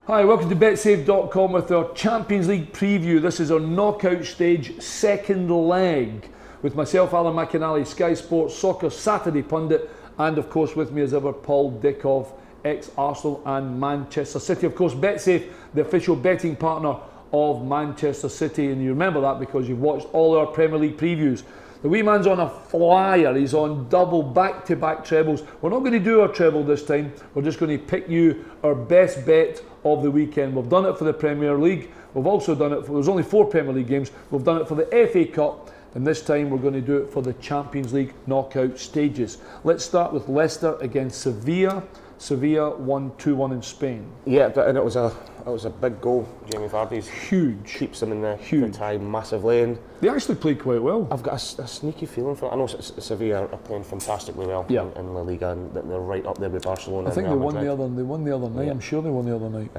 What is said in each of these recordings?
Hi, welcome to BetSafe.com with our Champions League preview. This is our knockout stage second leg with myself, Alan McInally, Sky Sports Soccer Saturday pundit, and of course with me as ever, Paul Dickov, ex-Arsenal and Manchester City. Of course, BetSafe, the official betting partner of Manchester City, and you remember that because you've watched all our Premier League previews. The wee man's on a flyer, he's on double back-to-back trebles. We're not going to do our treble this time, we're just going to pick you our best bet of the weekend. We've done it for the Premier League, we've also done it for, there's only 4 Premier League games, we've done it for the FA Cup, and this time we're going to do it for the Champions League knockout stages. Let's start with Leicester against Sevilla. Sevilla won 2-1 in Spain. Yeah, and it was a big goal. Jamie Vardy's huge, keeps them in the tie massively, and they actually played quite well. I've got a sneaky feeling for it. I know Sevilla are playing fantastically well in La Liga, and they're right up there with Barcelona. I think they won the other night. Yeah. I'm sure they won the other night.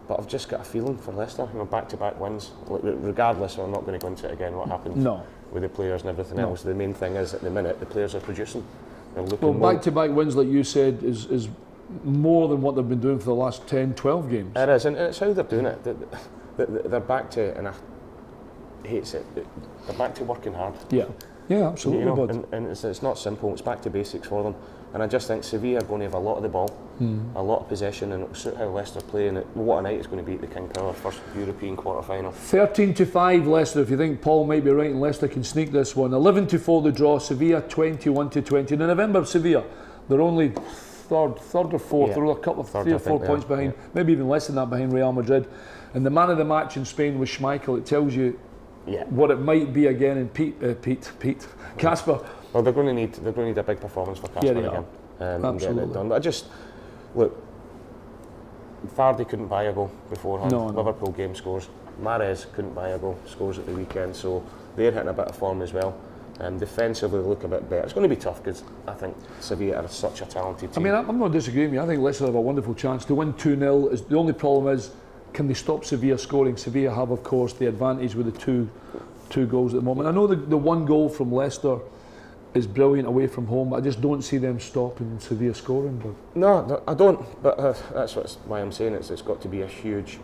But I've just got a feeling for Leicester. You know, back-to-back wins. Regardless, I'm not going to go into it again. What happened with the players and everything else. The main thing is at the minute the players are producing. Well, back-to-back wins, like you said, is more than what they've been doing for the last 10, 12 games. It is, and it's how they're doing it. They're back to, and I hate it, they're back to working hard. Yeah, absolutely. You know, and it's not simple, it's back to basics for them. And I just think Sevilla are going to have a lot of the ball, a lot of possession, and it'll suit how Leicester play. And what a night it's going to be at the King Power, first European quarter-final. 13-5 Leicester, if you think Paul might be right and Leicester can sneak this one. 11-4 the draw, Sevilla 21-20. In November, Sevilla, they're only third or fourth, they're a couple of 3 or 4 points behind, maybe even less than that behind Real Madrid. And the man of the match in Spain was Schmeichel. It tells you what it might be again in Pete, Casper. Well, they're going to need a big performance for Casper again. And getting it done. But I just look, Vardy couldn't buy a goal beforehand. Liverpool game scores. Mahrez couldn't buy a goal, scores at the weekend. So they're hitting a bit of form as well. Defensively look a bit better. It's going to be tough because I think Sevilla are such a talented team. I mean, I'm not disagreeing with you. I think Leicester have a wonderful chance to win 2-0. The only problem is, can they stop Sevilla scoring? Sevilla have, of course, the advantage with the two goals at the moment. I know the one goal from Leicester is brilliant away from home. I just don't see them stopping Sevilla scoring. But no, I don't. But that's why I'm saying it's got to be a huge.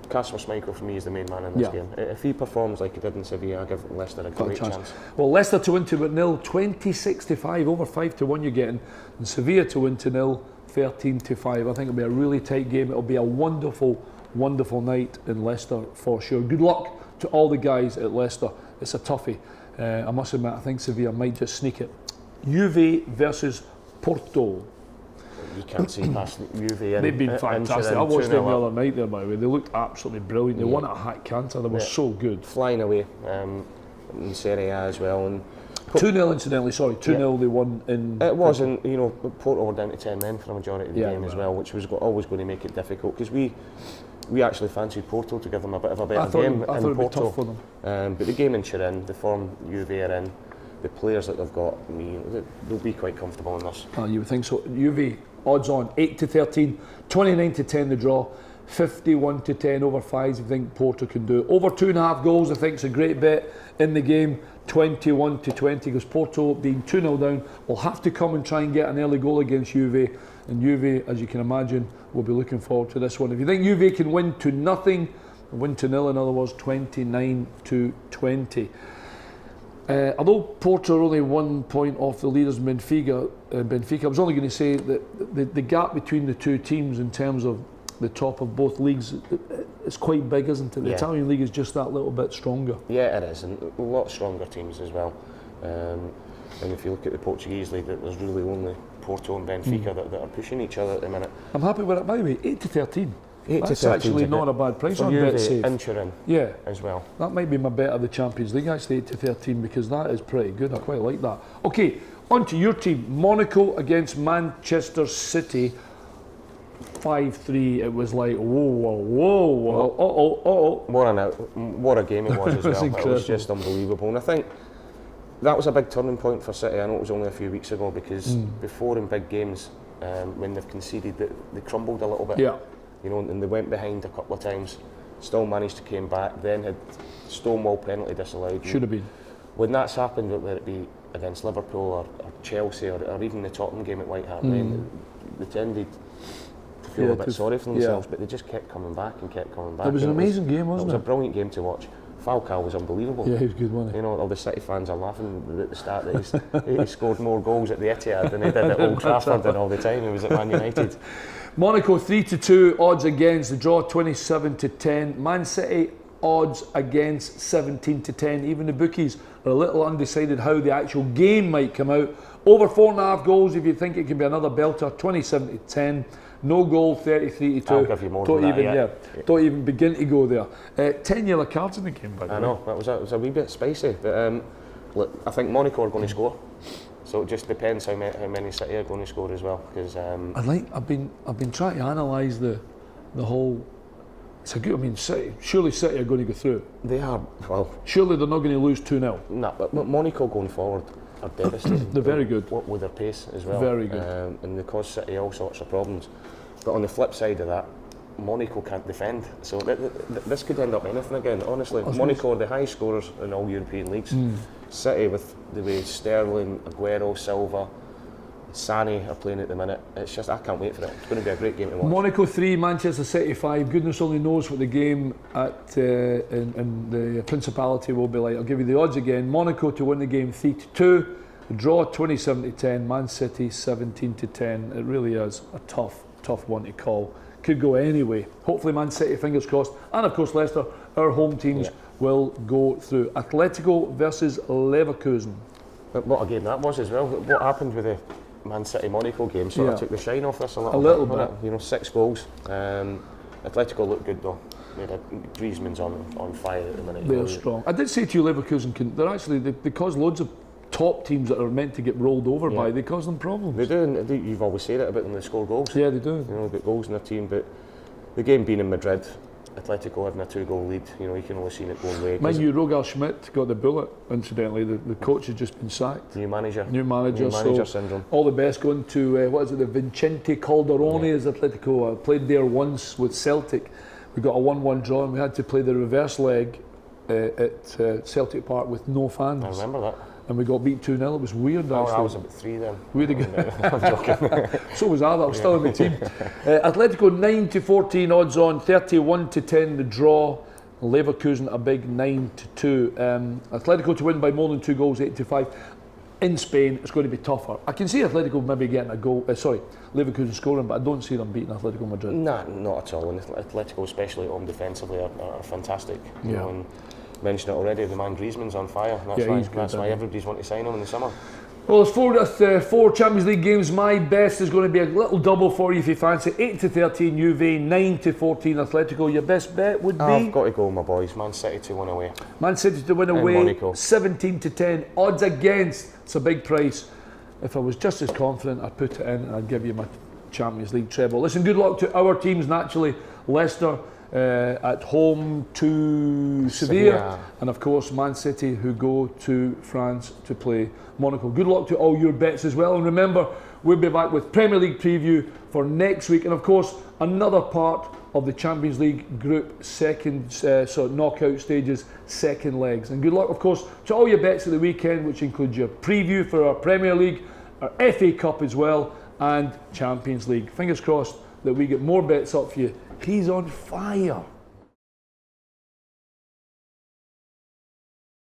Kasper Schmeichel for me is the main man in this game. If he performs like he did in Sevilla, I give Leicester a great chance. Well, Leicester to win 2-0, 26-5, over 5-1 you're getting, and Sevilla to win 2-0, 13-5. I think it'll be a really tight game. It'll be a wonderful, wonderful night in Leicester for sure. Good luck to all the guys at Leicester. It's a toughie. I must admit, I think Sevilla might just sneak it. Juve versus Porto. You can't see past Juve. They've been fantastic. I watched them the other night there, by the way. They looked absolutely brilliant. They won at Hat Canter. They were so good. Flying away in Serie A as well. And 2-0 incidentally, sorry. 2-0 they won in... It wasn't, you know, Porto were down to 10 men for the majority of the game as well, which was always going to make it difficult because we actually fancied Porto to give them a bit of a better game. I thought it would be tough for them. But the game in Turin, the form Juve are in, the players that they've got, they'll be quite comfortable in this. You would think so. Juve, odds on 8-13, 29-10 the draw, 51-10 over 5s. I think Porto can do it. Over 2.5 goals, I think it's a great bet in the game. 21-20 because Porto, being 2-0 down, will have to come and try and get an early goal against Juve. And Juve, as you can imagine, will be looking forward to this one. If you think Juve can win 2-0, win 2-0 in other words, 29-20. Although Porto are only 1 point off the leaders Benfica, I was only going to say that the gap between the two teams in terms of the top of both leagues is quite big, isn't it? The Italian league is just that little bit stronger. Yeah, it is, and a lot stronger teams as well. And if you look at the Portuguese league, there's really only Porto and Benfica that are pushing each other at the minute. I'm happy with it, by the way, 8-13. That's actually not a bad price on BetSafe. In Turin as well. That might be my bet of the Champions League, actually, 8-13, because that is pretty good. I quite like that. Okay, on to your team. Monaco against Manchester City. 5-3. It was like, whoa. What a game it was as well. It was just unbelievable. And I think that was a big turning point for City. I know it was only a few weeks ago because before in big games, when they've conceded, they crumbled a little bit. Yeah. You know, and they went behind a couple of times, still managed to came back, then had Stonewall penalty disallowed. Should have been. When that's happened, whether it be against Liverpool or Chelsea or even the Tottenham game at White Hart Lane, they tended to feel a bit sorry for themselves, but they just kept coming back and kept coming back. It was an amazing game, wasn't it? It was a brilliant game to watch. Falcao was unbelievable. Yeah, he was good, wasn't he? You know, all the City fans are laughing at the start that he scored more goals at the Etihad than he did at Old Trafford and all the time he was at Man United. Monaco 3-2 odds against, the draw 27-10. Man City odds against 17-10. Even the bookies are a little undecided how the actual game might come out. Over 4.5 goals if you think it can be another belter, 27-10. No goal, 33-2. I'll give you more than that, Don't even begin to go there. 10 yellow cards in the game, by the way. I know, it was a wee bit spicy. But look, I think Monaco are going to score. So it just depends how many City are going to score as well. Because I've been trying to analyse the whole. It's a good. I mean, surely City are going to go through. They are. Well, surely they're not going to lose 2-0. No, but Monaco going forward are devastating. They're very good. With their pace as well. Very good. And they cause City all sorts of problems. But on the flip side of that, Monaco can't defend. So this could end up anything again, honestly. Monaco are the high scorers in all European leagues. City, with the way Sterling, Aguero, Silva, Sané are playing at the minute, it's just, I can't wait for it. It's going to be a great game to watch. Monaco 3, Manchester City 5. Goodness only knows what the game at in the Principality will be like. I'll give you the odds again. Monaco to win the game 3-2. The draw 27-10. Man City 17-10. It really is a tough one to call. Could go anyway. Hopefully Man City, fingers crossed. And of course Leicester, our home teams, will go through. Atletico versus Leverkusen. But what a game that was as well. What happened with the Man City Monaco game sort of took the shine off this a little bit. You know, 6 goals. Atletico looked good though. Griezmann's on fire at the minute. They're strong. I did say to you, Leverkusen, they're actually, they cause loads of top teams that are meant to get rolled over by, they cause them problems. They do, and you've always said it about them, they score goals. Yeah, they do. You know, they've got goals in their team, but the game being in Madrid, Atletico having a 2-goal lead, you know, you can only see it going away. Mind you, Roger Schmidt got the bullet, incidentally. The coach has just been sacked. New manager so syndrome. All the best going to, the Vicente Calderone as Atletico. I played there once with Celtic. We got a 1-1 draw and we had to play the reverse leg at Celtic Park with no fans. I remember that. And we got beat 2-0. It was weird, actually. I was about 3 then. I'm joking. So was I was still in the team. Atletico 9-14 odds on, 31-10 the draw. Leverkusen a big 9-2. Atletico to win by more than 2 goals, 8-5. In Spain, it's going to be tougher. I can see Atletico maybe getting a goal, Leverkusen scoring, but I don't see them beating Atletico Madrid. Nah, not at all. And Atletico, especially at home defensively, are fantastic. You know, and mentioned it already, the man Griezmann's on fire. That's why everybody's wanting to sign him in the summer. Well, there's 4 Champions League games. My best is going to be a little double for you if you fancy. 8-13 Juve, 9-14 Atletico. Your best bet would be? I've got to go, my boys. Man City to win away. Man City to win away. 17-10. Odds against. It's a big price. If I was just as confident, I'd put it in and I'd give you my Champions League treble. Listen, good luck to our teams naturally. Leicester at home to Sevilla, and of course Man City, who go to France to play Monaco. Good luck to all your bets as well, and remember, we'll be back with Premier League preview for next week, and of course another part of the Champions League group knockout stages, second legs. And good luck of course to all your bets at the weekend, which includes your preview for our Premier League, our FA Cup as well, and Champions League. Fingers crossed that we get more bets up for you. He's on fire.